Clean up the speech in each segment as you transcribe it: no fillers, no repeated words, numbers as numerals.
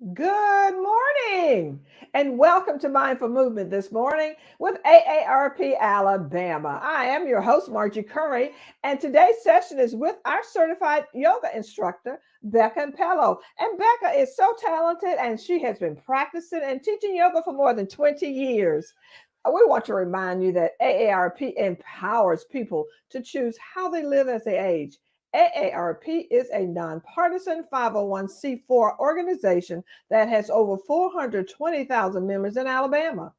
Good morning and welcome to Mindful Movement this morning with AARP Alabama. I am your host, Margie Curry, and today's session is with our certified yoga instructor, Becca Impello. And Becca is so talented and she has been practicing and teaching yoga for more than 20 years. We want to remind you that AARP empowers people to choose how they live as they age. AARP is a nonpartisan 501c4 organization that has over 420,000 members in Alabama.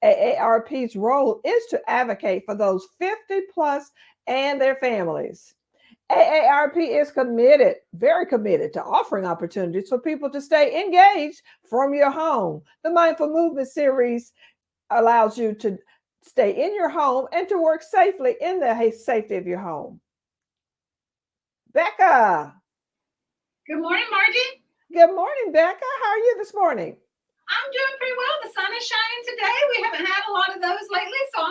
AARP's role is to advocate for those 50 plus and their families. AARP is committed, very committed to offering opportunities for people to stay engaged from your home. The Mindful Movement series allows you to stay in your home and to work safely in the safety of your home. Becca. Good morning, Margie. Good morning, Becca. How are you this morning? I'm doing pretty well. The sun is shining today. We haven't had a lot of those lately, so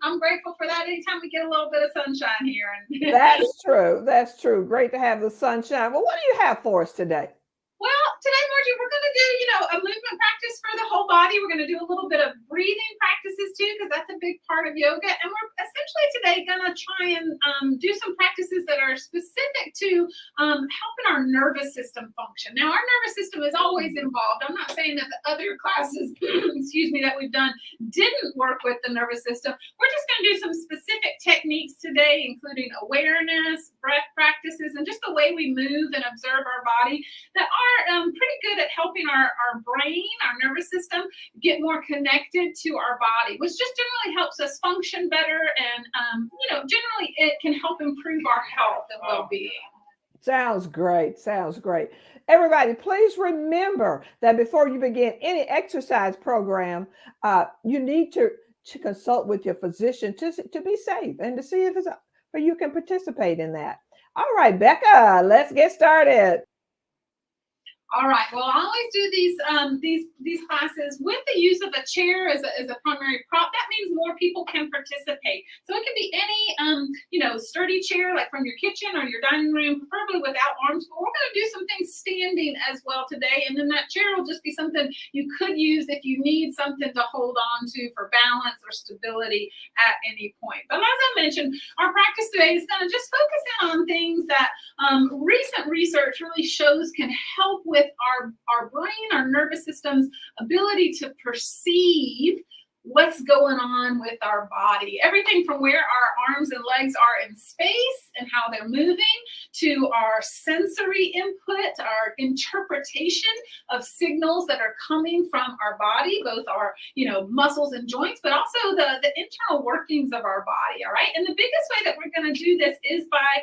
I'm grateful for that. Anytime we get a little bit of sunshine here. That's true. That's true. Great to have the sunshine. Well, what do you have for us today? Well, today, Margie, we're going to do, a movement practice for the whole body. We're going to do a little bit of breathing practices too, because that's a big part of yoga. And we're essentially today going to try and do some practices that are specific to helping our nervous system function. Now, our nervous system is always involved. I'm not saying that the other classes, excuse me, that we've done didn't work with the nervous system. We're just going to do some specific techniques today, including awareness, breath practices, and just the way we move and observe our body that are pretty good at helping our brain, our nervous system, get more connected to our body, which just generally helps us function better. And, generally it can help improve our health and well-being. Sounds great. Sounds great. Everybody, please remember that before you begin any exercise program, you need to consult with your physician to be safe and to see if it's or you can participate in that. All right, Becca, let's get started. All right. Well, I always do these classes with the use of a chair as a primary prop. That means more people can participate. So it can be any sturdy chair like from your kitchen or your dining room, preferably without arms. But we're going to do some things standing as well today, and then that chair will just be something you could use if you need something to hold on to for balance or stability at any point. But as I mentioned, our practice today is going to just focus in on things that recent research really shows can help with our brain, our nervous system's ability to perceive what's going on with our body. Everything from where our arms and legs are in space and how they're moving, to our sensory input, our interpretation of signals that are coming from our body, both our muscles and joints, but also the internal workings of our body. All right. And the biggest way that we're going to do this is by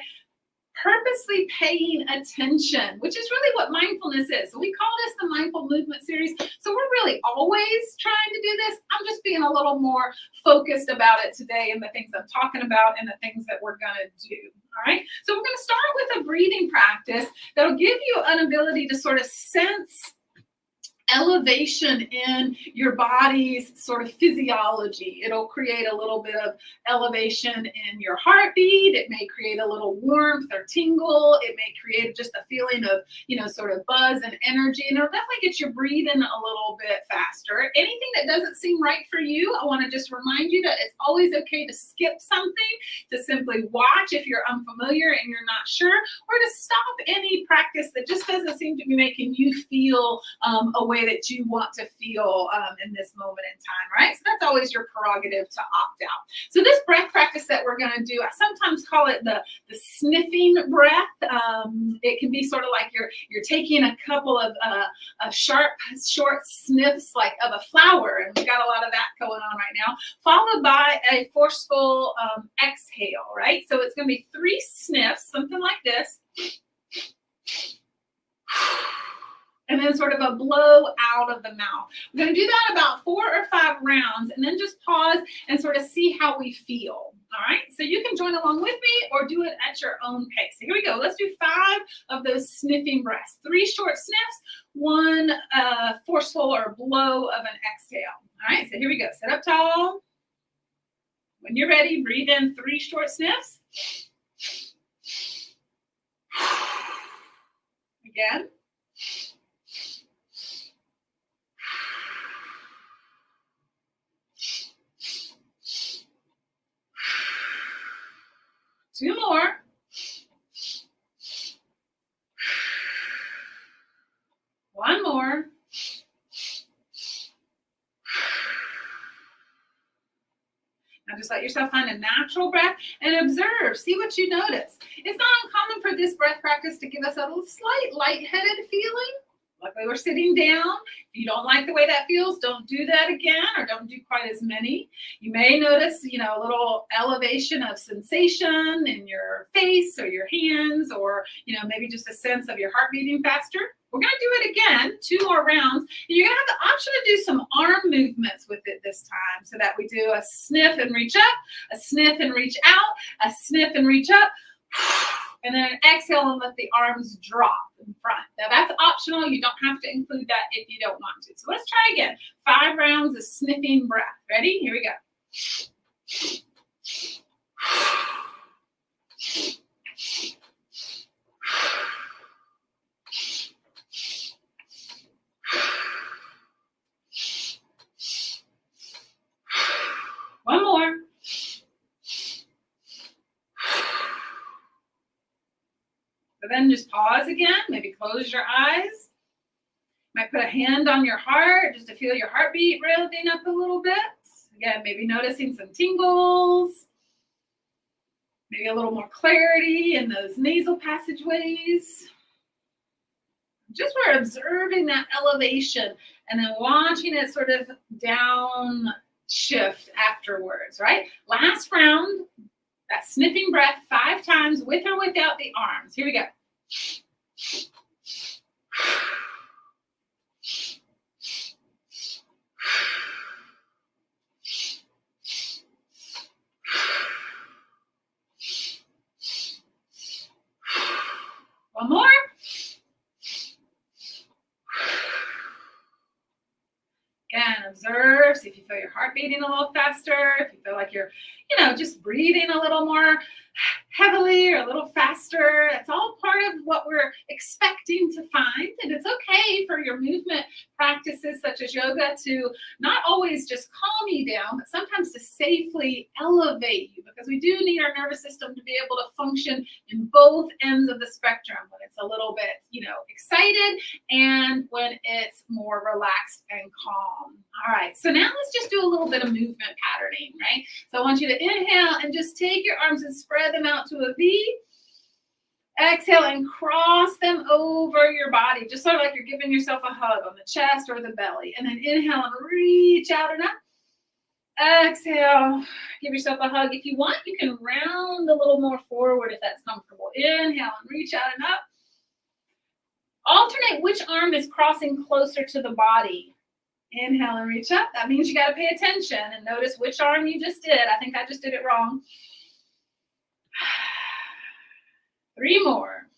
purposely paying attention, which is really what mindfulness is. So we call this the Mindful Movement series. So we're really always trying to do this. I'm just being a little more focused about it today and the things I'm talking about and the things that we're going to do. All right. So we're going to start with a breathing practice that'll give you an ability to sort of sense elevation in your body's sort of physiology. It'll create a little bit of elevation in your heartbeat. It may create a little warmth or tingle. It may create just a feeling of, sort of buzz and energy. And it'll definitely get your breathing a little bit faster. Anything that doesn't seem right for you, I want to just remind you that it's always okay to skip something, to simply watch if you're unfamiliar and you're not sure, or to stop any practice that just doesn't seem to be making you feel a way that you want to feel in this moment in time, right? So that's always your prerogative to opt out. So this breath practice that we're going to do, I sometimes call it the sniffing breath. It can be sort of like you're taking a couple of sharp, short sniffs like of a flower, and we've got a lot of that going on right now, followed by a forceful exhale, right? So it's going to be 3 sniffs, something like this. And then sort of a blow out of the mouth. We're going to do that about 4 or 5 rounds, and then just pause and sort of see how we feel. All right, so you can join along with me or do it at your own pace. So here we go. Let's do 5 of those sniffing breaths. 3 short sniffs, 1 forceful or blow of an exhale. All right, so here we go. Sit up tall. When you're ready, breathe in 3 short sniffs. Again. 2 more. One more. Now just let yourself find a natural breath and observe. See what you notice. It's not uncommon for this breath practice to give us a little slight lightheaded feeling. Luckily, we're sitting down. If you don't like the way that feels, don't do that again, or don't do quite as many. You may notice, a little elevation of sensation in your face or your hands, or, maybe just a sense of your heart beating faster. We're going to do it again, 2 more rounds. And you're going to have the option to do some arm movements with it this time, so that we do a sniff and reach up, a sniff and reach out, a sniff and reach up, and then an exhale and let the arms drop in front. Now that's optional. You don't have to include that if you don't want to. So let's try again. 5 rounds of sniffing breath. Ready? Here we go. One more. So then just pause again, maybe close your eyes. Might put a hand on your heart just to feel your heartbeat raising up a little bit. Again, maybe noticing some tingles, maybe a little more clarity in those nasal passageways. Just we're observing that elevation and then watching it sort of down shift afterwards, right? Last round. That sniffing breath 5 times with or without the arms. Here we go. One more. Again, observe, see if you feel your heart beating a little faster, if you feel like you're, just breathing a little more heavily or a little faster. It's all part of what we're expecting to find. And it's okay for your movement practices such as yoga to not always just calm you down, but sometimes to safely elevate you, because we do need our nervous system to be able to function in both ends of the spectrum, when it's a little bit, excited and when it's more relaxed and calm. All right, so now let's just do a little bit of movement patterning, right? So I want you to inhale and just take your arms and spread them out to a V. Exhale and cross them over your body, just sort of like you're giving yourself a hug on the chest or the belly. And then inhale and reach out and up. Exhale, give yourself a hug. If you want, you can round a little more forward if that's comfortable. Inhale and reach out and up. Alternate which arm is crossing closer to the body. Inhale and reach up. That means you got to pay attention and notice which arm you just did. I think I just did it wrong. 3 more.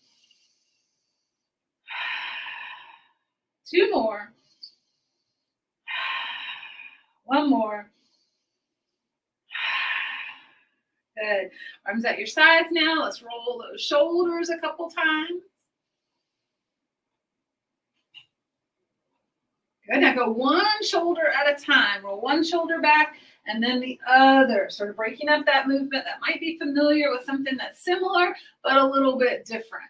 2 more. 1 more. Good. Arms at your sides now. Let's roll those shoulders a couple times. Good. Now go one shoulder at a time. Roll one shoulder back and then the other. Sort of breaking up that movement that might be familiar with something that's similar, but a little bit different.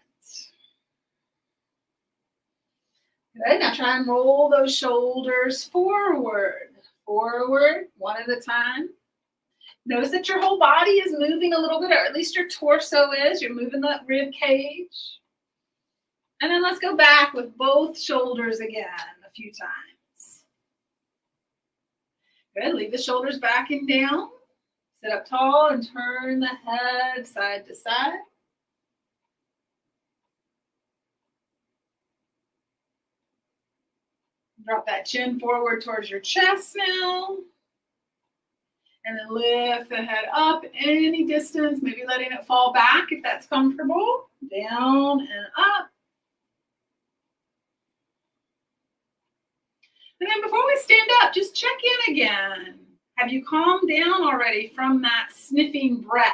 Good. Now try and roll those shoulders forward. Forward, one at a time. Notice that your whole body is moving a little bit, or at least your torso is. You're moving that rib cage. And then let's go back with both shoulders again a few times. Good. Leave the shoulders back and down. Sit up tall and turn the head side to side. Drop that chin forward towards your chest now. And then lift the head up any distance, maybe letting it fall back if that's comfortable. Down and up. And then before we stand up, just check in again. Have you calmed down already from that sniffing breath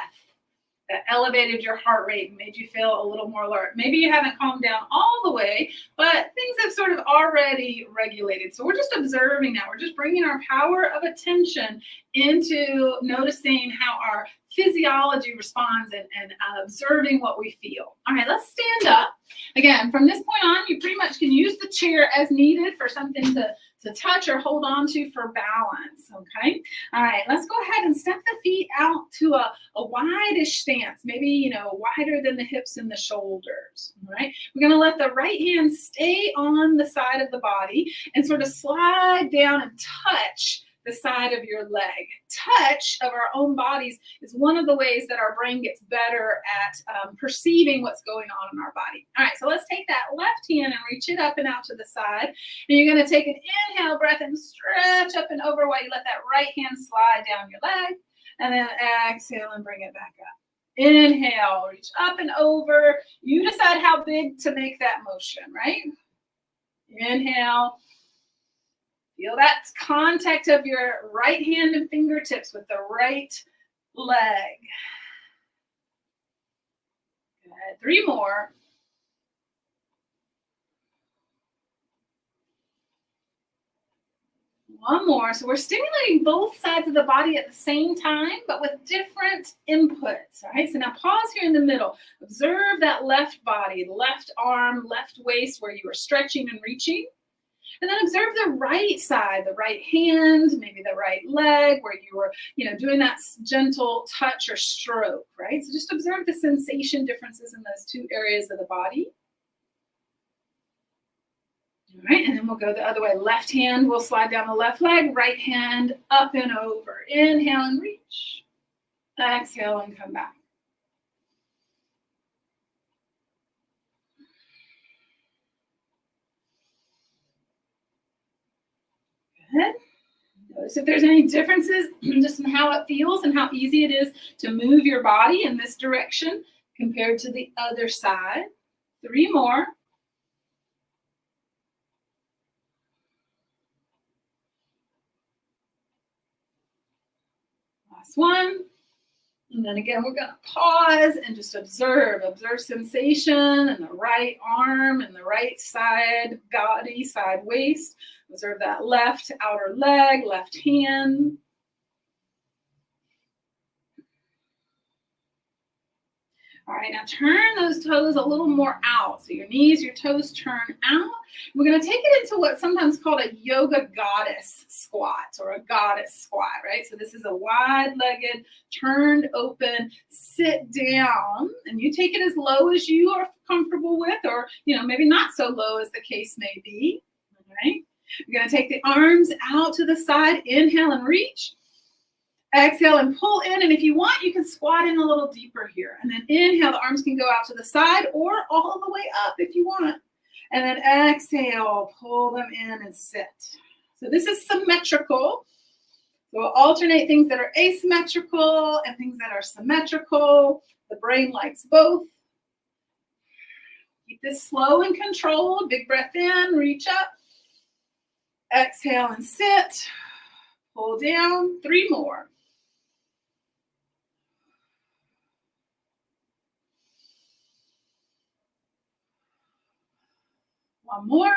that elevated your heart rate and made you feel a little more alert? Maybe you haven't calmed down all the way, but things have sort of already regulated. So we're just observing now. We're just bringing our power of attention into noticing how our physiology responds and observing what we feel. All right, let's stand up. Again, from this point on, you pretty much can use the chair as needed for something to touch or hold on to for balance, okay? All right, let's go ahead and step the feet out to a wide-ish stance, maybe, wider than the hips and the shoulders, all right? We're gonna let the right hand stay on the side of the body and sort of slide down and touch the side of your leg. Touch of our own bodies is one of the ways that our brain gets better at perceiving what's going on in our body. All right, so let's take that left hand and reach it up and out to the side. And you're gonna take an inhale breath and stretch up and over while you let that right hand slide down your leg. And then exhale and bring it back up. Inhale, reach up and over. You decide how big to make that motion, right? Inhale. Feel that contact of your right hand and fingertips with the right leg. Good. 3 more. One more. So we're stimulating both sides of the body at the same time, but with different inputs. All right. So now pause here in the middle. Observe that left body, left arm, left waist where you are stretching and reaching. And then observe the right side, the right hand, maybe the right leg where you were, doing that gentle touch or stroke, right? So just observe the sensation differences in those 2 areas of the body. All right, and then we'll go the other way. Left hand will slide down the left leg, right hand up and over. Inhale and reach. Exhale and come back. Good. Notice if there's any differences just in how it feels and how easy it is to move your body in this direction compared to the other side. 3 more. Last one. And then again, we're going to pause and just observe sensation in the right arm and the right side body, side waist. Observe that left outer leg, left hand. All right, now turn those toes a little more out. So your knees, your toes turn out. We're going to take it into what's sometimes called a yoga goddess squat or a goddess squat, right? So this is a wide-legged, turned open, sit down, and you take it as low as you are comfortable with, or, maybe not so low as the case may be, all right? You're going to take the arms out to the side, inhale and reach. Exhale and pull in, and if you want, you can squat in a little deeper here. And then inhale, the arms can go out to the side or all the way up if you want. And then exhale, pull them in and sit. So this is symmetrical. So we'll alternate things that are asymmetrical and things that are symmetrical. The brain likes both. Keep this slow and controlled. Big breath in, reach up. Exhale and sit. Pull down. 3 more. One more.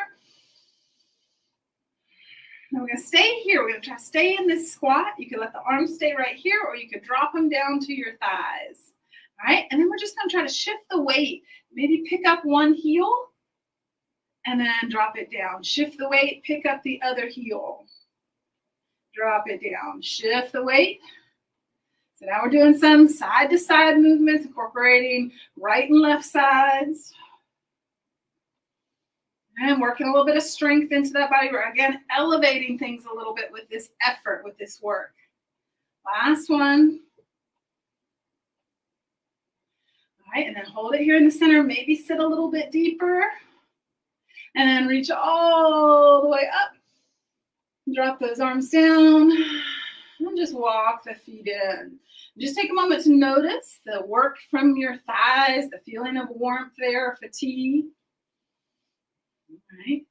Now we're going to stay here. We're going to try to stay in this squat. You can let the arms stay right here, or you could drop them down to your thighs. All right, and then we're just going to try to shift the weight. Maybe pick up one heel and then drop it down. Shift the weight, pick up the other heel. Drop it down. Shift the weight. So now we're doing some side-to-side movements, incorporating right and left sides. And working a little bit of strength into that body. We're, again, elevating things a little bit with this effort, with this work. Last one. All right, and then hold it here in the center. Maybe sit a little bit deeper. And then reach all the way up. Drop those arms down. And just walk the feet in. Just take a moment to notice the work from your thighs, the feeling of warmth there, fatigue. All right.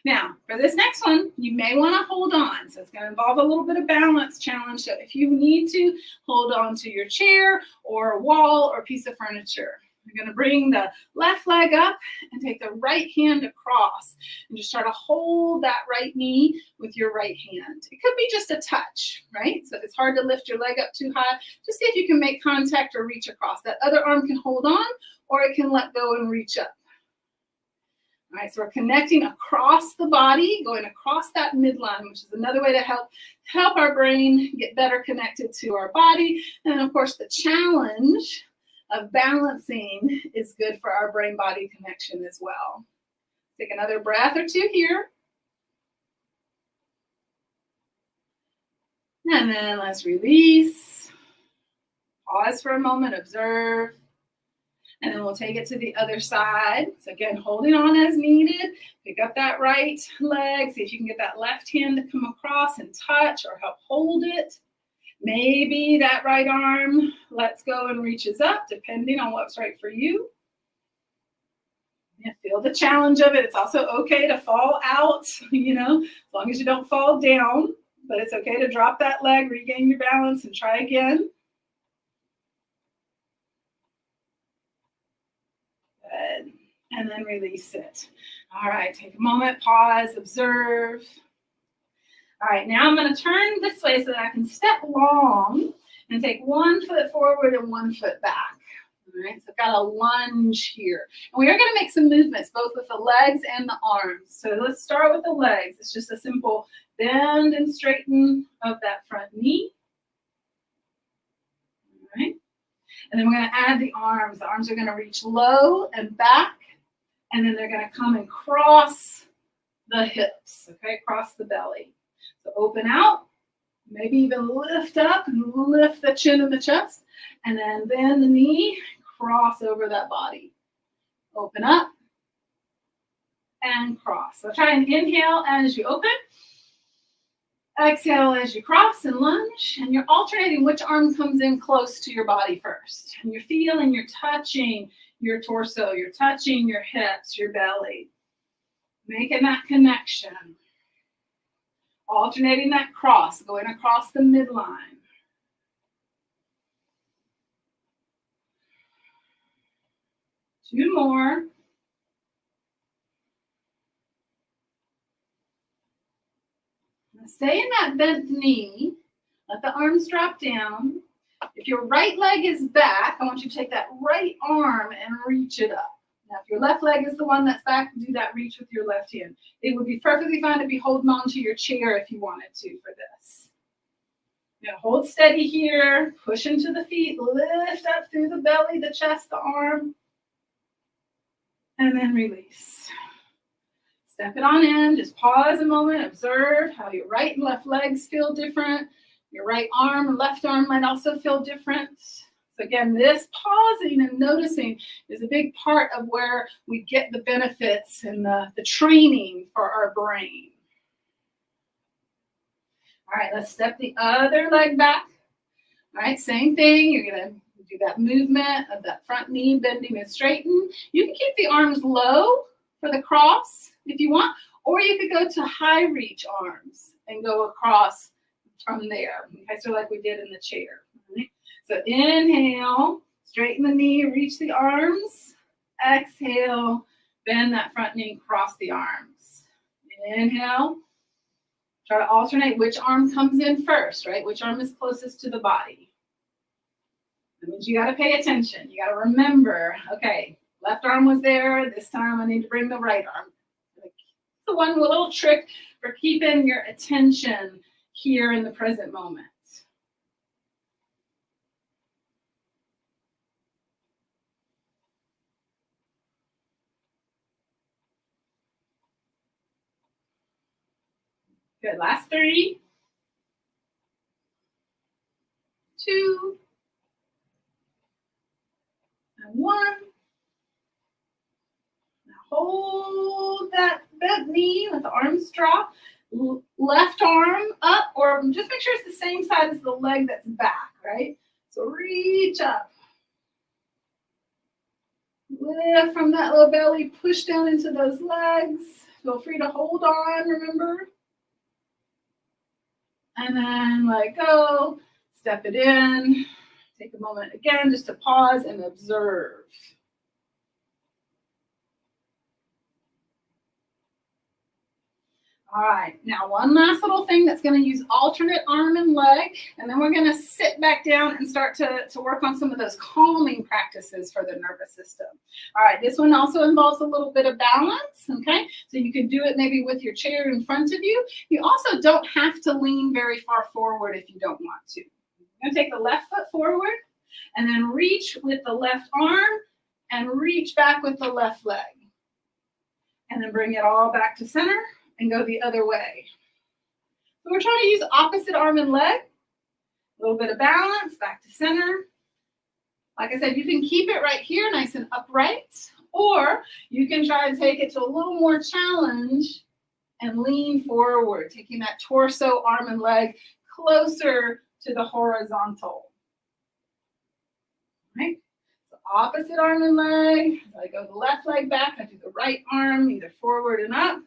Now, for this next one, you may want to hold on. So it's going to involve a little bit of balance challenge. So if you need to, hold on to your chair or a wall or piece of furniture. You're going to bring the left leg up and take the right hand across and just try to hold that right knee with your right hand. It could be just a touch, right? So if it's hard to lift your leg up too high, just see if you can make contact or reach across. That other arm can hold on or it can let go and reach up. All right, so we're connecting across the body, going across that midline, which is another way to help our brain get better connected to our body. And of course, the challenge of balancing is good for our brain-body connection as well. Take another breath or two here. And then let's release. Pause for a moment, observe. And then we'll take it to the other side. So again, holding on as needed. Pick up that right leg. See if you can get that left hand to come across and touch or help hold it. Maybe that right arm lets go and reaches up, depending on what's right for you. Yeah, feel the challenge of it. It's also okay to fall out, as long as you don't fall down. But it's okay to drop that leg, regain your balance, and try again. Good. And then release it. All right, take a moment, pause, observe. All right, now I'm going to turn this way so that I can step long and take 1 foot forward and 1 foot back. All right, so I've got a lunge here. And we are going to make some movements, both with the legs and the arms. So let's start with the legs. It's just a simple bend and straighten of that front knee. All right. And then we're going to add the arms. The arms are going to reach low and back, and then they're going to come and cross the hips, okay, cross the belly. So open out, maybe even lift up and lift the chin and the chest, and then bend the knee, cross over that body. Open up and cross. So try and inhale as you open. Exhale as you cross and lunge, and you're alternating which arm comes in close to your body first. And you're feeling, you're touching your torso, you're touching your hips, your belly, making that connection. Alternating that cross, going across the midline. Two more. Stay in that bent knee. Let the arms drop down. If your right leg is back, I want you to take that right arm and reach it up. Now, if your left leg is the one that's back, do that reach with your left hand. It would be perfectly fine to be holding on to your chair if you wanted to for this. Now, hold steady here. Push into the feet. Lift up through the belly, the chest, the arm. And then release. Step it on in. Just pause a moment. Observe how your right and left legs feel different. Your right arm and left arm might also feel different. So again, this pausing and noticing is a big part of where we get the benefits and the training for our brain. All right, let's step the other leg back. All right, same thing. You're going to do that movement of that front knee bending and straighten. You can keep the arms low for the cross if you want, or you could go to high reach arms and go across from there. Okay, so like we did in the chair. Right? So inhale, straighten the knee, reach the arms. Exhale, bend that front knee, cross the arms. Inhale. Try to alternate which arm comes in first, right? Which arm is closest to the body. That means you got to pay attention. You got to remember, okay, left arm was there. This time I need to bring the right arm. The one little trick for keeping your attention here in the present moment. Good. Last 3, 2, and 1. Now hold that bent knee, let the arms drop. Left arm up, or just make sure it's the same side as the leg that's back, right? So reach up. Lift from that little belly, push down into those legs. Feel free to hold on, remember? And then let go, step it in. Take a moment again just to pause and observe. All right, now one last little thing that's going to use alternate arm and leg, and then we're going to sit back down and start to work on some of those calming practices for the nervous system. All right, this one also involves a little bit of balance, okay? So you can do it maybe with your chair in front of you. You also don't have to lean very far forward if you don't want to. You're going to take the left foot forward and then reach with the left arm and reach back with the left leg. And then bring it all back to center and go the other way. So we're trying to use opposite arm and leg. A little bit of balance, back to center. Like I said, you can keep it right here, nice and upright, or you can try to take it to a little more challenge and lean forward, taking that torso, arm, and leg closer to the horizontal. All right? So opposite arm and leg. As I go the left leg back, I do the right arm, either forward and up.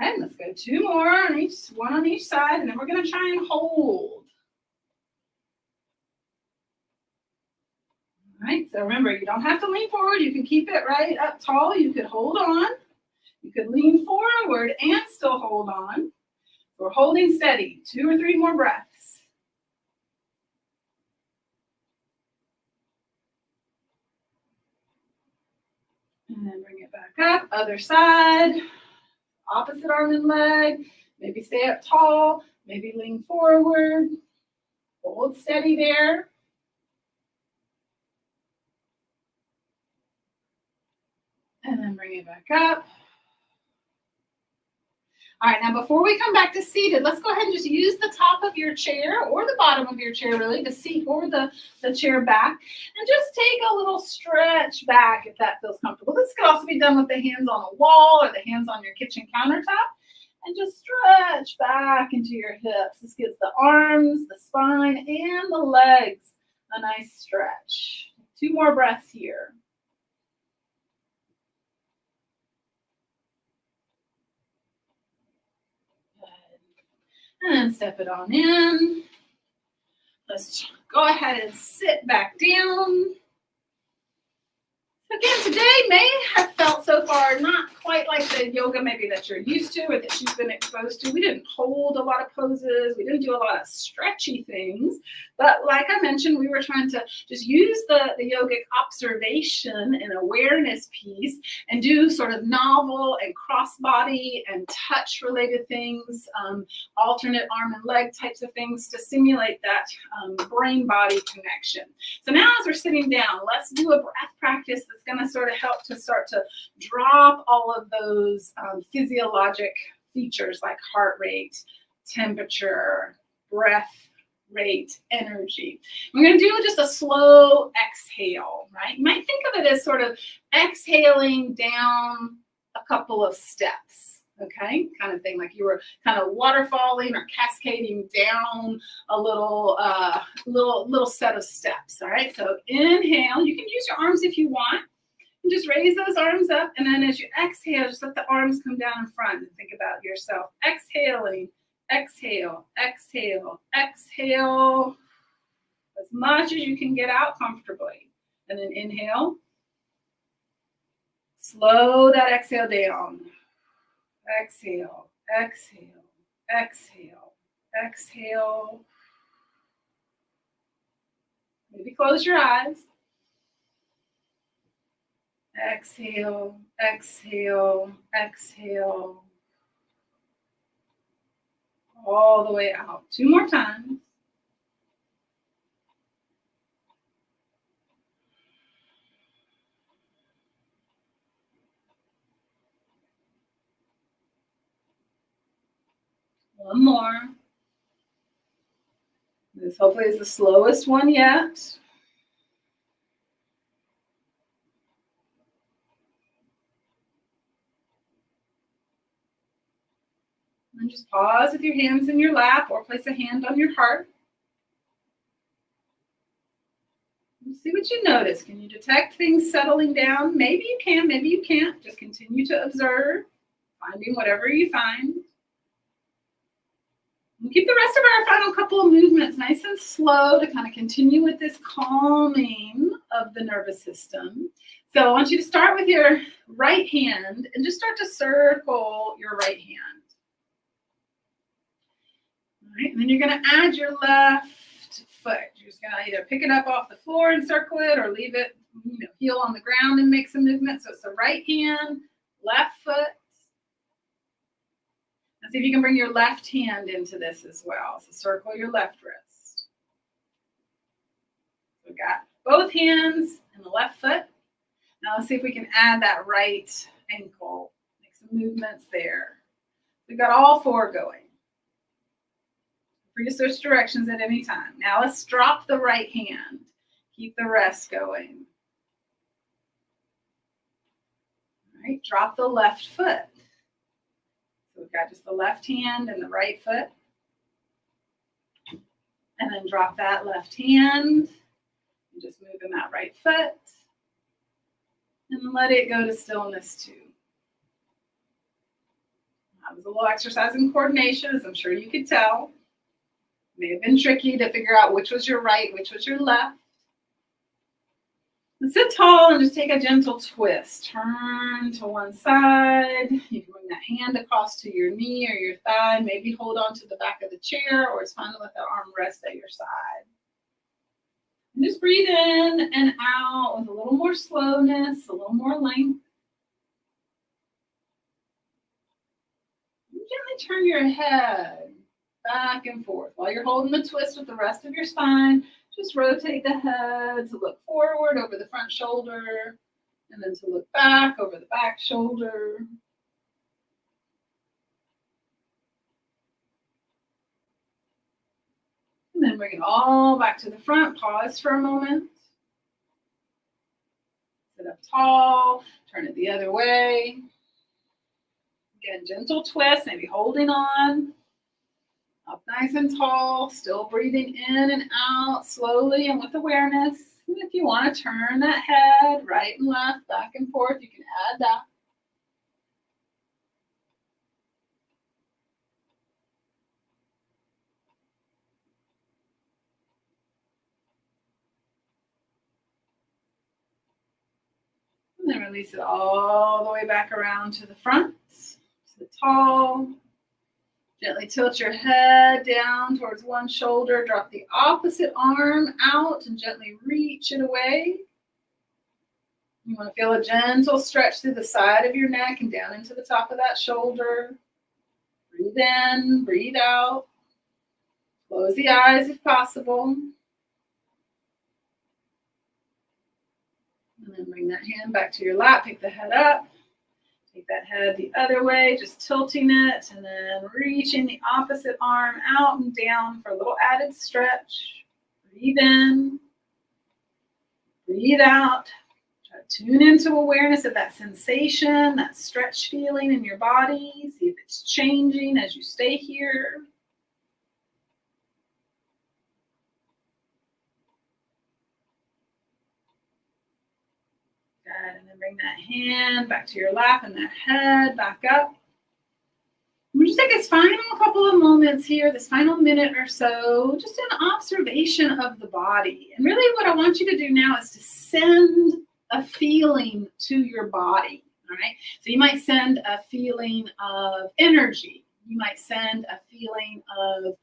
And let's go 2 more on each, one on each side, and then we're going to try and hold. All right, so remember, you don't have to lean forward. You can keep it right up tall. You could hold on. You could lean forward and still hold on. We're holding steady. 2 or 3 more breaths. And then bring it back up, other side. Opposite arm and leg, maybe stay up tall, maybe lean forward, hold steady there. And then bring it back up. All right, now before we come back to seated, let's go ahead and just use the top of your chair or the bottom of your chair, really, the seat or the chair back, and just take a little stretch back if that feels comfortable. This could also be done with the hands on the wall or the hands on your kitchen countertop, and just stretch back into your hips. This gives the arms, the spine, and the legs a nice stretch. 2 more breaths here. And then step it on in. Let's go ahead and sit back down. Again, today may have felt so far not quite like the yoga maybe that you're used to or that you've been exposed to. We didn't hold a lot of poses. We didn't do a lot of stretchy things. But like I mentioned, we were trying to just use the yogic observation and awareness piece and do sort of novel and cross-body and touch-related things, alternate arm and leg types of things to simulate that brain-body connection. So now as we're sitting down, let's do a breath practice that's going to sort of help to start to drop all of those physiologic features like heart rate, temperature, breath rate, energy. We're going to do just a slow exhale, right? You might think of it as sort of exhaling down a couple of steps, okay? Kind of thing, like you were kind of waterfalling or cascading down a little set of steps, all right? So inhale. You can use your arms if you want. And just raise those arms up, and then as you exhale, just let the arms come down in front and think about yourself. Exhaling, exhale, exhale, exhale as much as you can get out comfortably. And then inhale. Slow that exhale down. Exhale, exhale, exhale, exhale. Maybe close your eyes. Exhale, exhale, exhale. All the way out. 2 more times. One more. This hopefully is the slowest one yet. And just pause with your hands in your lap or place a hand on your heart. See what you notice. Can you detect things settling down? Maybe you can, maybe you can't. Just continue to observe, finding whatever you find. We'll keep the rest of our final couple of movements nice and slow to kind of continue with this calming of the nervous system. So I want you to start with your right hand and just start to circle your right hand. All right, and then you're going to add your left foot. You're just going to either pick it up off the floor and circle it or leave it, heel on the ground and make some movement. So it's the right hand, left foot. And see if you can bring your left hand into this as well. So circle your left wrist. So we got both hands and the left foot. Now let's see if we can add that right ankle. Make some movements there. We've got all four going. Free to switch directions at any time. Now let's drop the right hand. Keep the rest going. All right, drop the left foot. So we've got just the left hand and the right foot. And then drop that left hand. And just move in that right foot. And let it go to stillness too. That was a little exercise in coordination, as I'm sure you could tell. May have been tricky to figure out which was your right, which was your left. And sit tall and just take a gentle twist. Turn to one side. You can bring that hand across to your knee or your thigh. Maybe hold on to the back of the chair, or it's fine to let that arm rest at your side. And just breathe in and out with a little more slowness, a little more length. And gently turn your head back and forth. While you're holding the twist with the rest of your spine, just rotate the head to look forward over the front shoulder, and then to look back over the back shoulder. And then bring it all back to the front. Pause for a moment. Sit up tall, turn it the other way. Again, gentle twist, maybe holding on. Up nice and tall, still breathing in and out slowly and with awareness. And if you want to turn that head right and left, back and forth, you can add that. And then release it all the way back around to the front. Sit tall. Gently tilt your head down towards one shoulder. Drop the opposite arm out and gently reach it away. You want to feel a gentle stretch through the side of your neck and down into the top of that shoulder. Breathe in, breathe out. Close the eyes if possible. And then bring that hand back to your lap. Pick the head up. Take that head the other way, just tilting it, and then reaching the opposite arm out and down for a little added stretch. Breathe in. Breathe out. Try to tune into awareness of that sensation, that stretch feeling in your body. See if it's changing as you stay here. Good. And then bring that hand back to your lap and that head back up. We just take this final couple of moments here, this final minute or so, just an observation of the body. And really what I want you to do now is to send a feeling to your body, all right? So you might send a feeling of energy. You might send a feeling of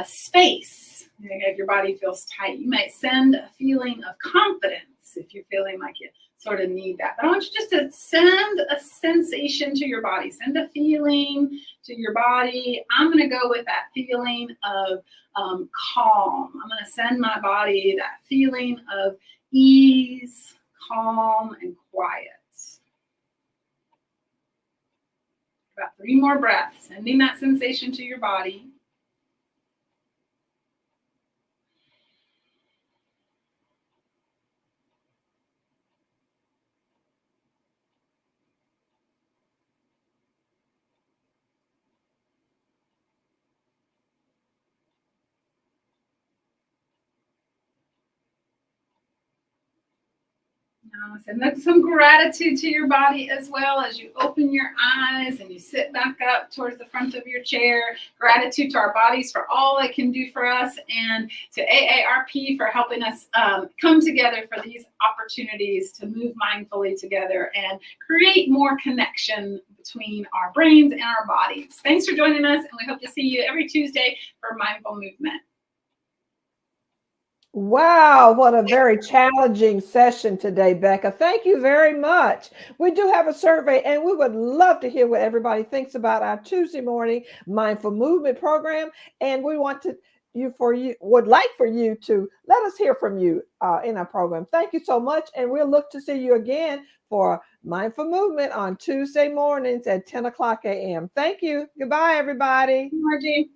space, if your body feels tight. You might send a feeling of confidence if you're feeling like you sort of need that. But I want you just to send a sensation to your body. Send a feeling to your body. I'm going to go with that feeling of calm. I'm going to send my body that feeling of ease, calm, and quiet. About 3 more breaths, sending that sensation to your body. Nice. And that's some gratitude to your body as well as you open your eyes and you sit back up towards the front of your chair. Gratitude to our bodies for all it can do for us, and to AARP for helping us come together for these opportunities to move mindfully together and create more connection between our brains and our bodies. Thanks for joining us, and we hope to see you every Tuesday for Mindful Movement. Wow, what a very challenging session today, Becca. Thank you very much. We do have a survey, and we would love to hear what everybody thinks about our Tuesday morning mindful movement program. And we want to would like for you to let us hear from you in our program. Thank you so much, and we'll look to see you again for mindful movement on Tuesday mornings at 10 o'clock a.m. Thank you. Goodbye, everybody. Margie.